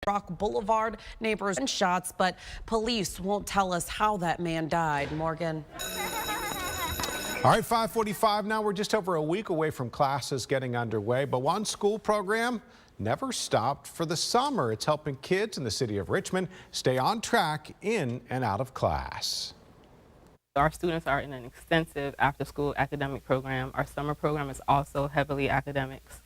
Rock Boulevard. Neighbors and shots, but police won't tell us how that man died. Morgan. All right, 5:45 now. We're just over a week away from classes getting underway, but one school program never stopped for the summer. It's helping kids in the city of Richmond stay on track in and out of class. Our students are in an extensive after-school academic program. Our summer program is also heavily academics.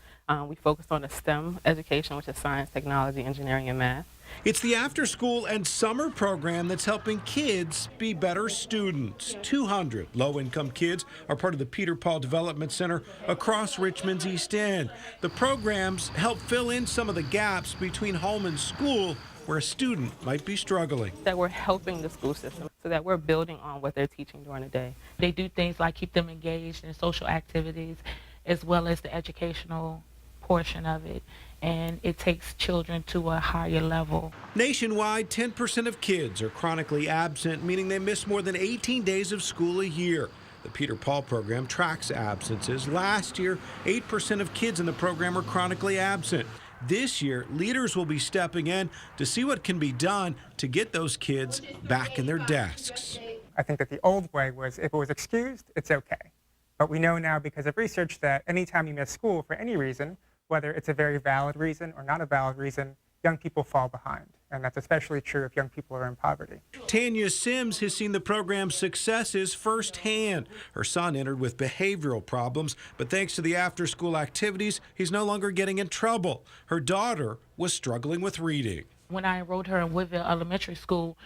We focus on the STEM education, which is science, technology, engineering, and math. It's the after-school and summer program that's helping kids be better students. 200 low-income kids are part of the Peter Paul Development Center across Richmond's East End. The programs help fill in some of the gaps between home and school where a student might be struggling. That we're helping the school system so that we're building on what they're teaching during the day. They do things like keep them engaged in social activities as well as the educational portion of it, and it takes children to a higher level. Nationwide, 10% of kids are chronically absent, meaning they miss more than 18 days of school a year. The Peter Paul program tracks absences. Last year, 8% of kids in the program were chronically absent. This year, leaders will be stepping in to see what can be done to get those kids back in their desks. I think that the old way was if it was excused, it's okay. But we know now because of research that anytime you miss school for any reason, whether it's a very valid reason or not a valid reason, young people fall behind. And that's especially true if young people are in poverty. Tanya Sims has seen the program's successes firsthand. Her son entered with behavioral problems, but thanks to the after-school activities, he's no longer getting in trouble. Her daughter was struggling with reading. When I enrolled her in Woodville Elementary School,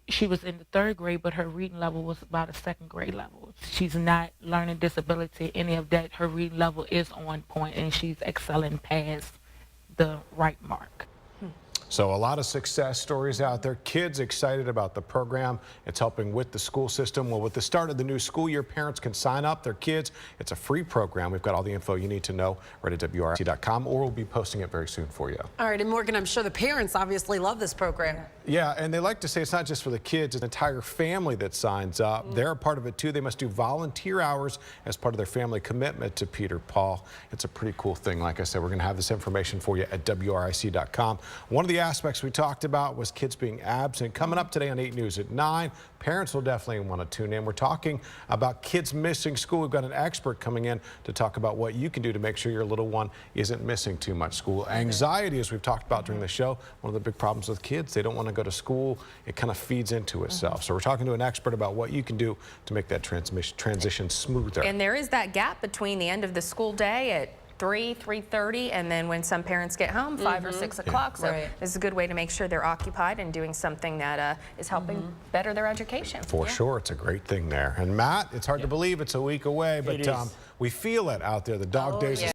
she was in the 3rd grade, but her reading level was about a 2nd grade level. She's not learning disability, any of that. Her reading level is on point, and she's excelling past the right mark. So a lot of success stories out there. Kids excited about the program. It's helping with the school system. Well, with the start of the new school year, parents can sign up their kids. It's a free program. We've got all the info you need to know right at WRIC.com, or we'll be posting it very soon for you. All right, and Morgan, I'm sure the parents obviously love this program. Yeah, and they like to say it's not just for the kids, it's an entire family that signs up. They're a part of it too. They must do volunteer hours as part of their family commitment to Peter Paul. It's a pretty cool thing. Like I said, we're going to have this information for you at WRIC.com. One of the aspects we talked about was kids being absent. Coming up today on 8 News at 9, parents will definitely want to tune in. We're talking about kids missing school. We've got an expert coming in to talk about what you can do to make sure your little one isn't missing too much school. Anxiety, as we've talked about during the show, one of the big problems with kids, they don't want to go to school. It kind of feeds into itself. So we're talking to an expert about what you can do to make that transition smoother. And there is that gap between the end of the school day at 3:30, and then when some parents get home, 5 or 6 o'clock. So this is a good way to make sure they're occupied and doing something that is helping better their education. For sure, it's a great thing there. And Matt, it's hard to believe it's a week away, but we feel it out there. The dog days.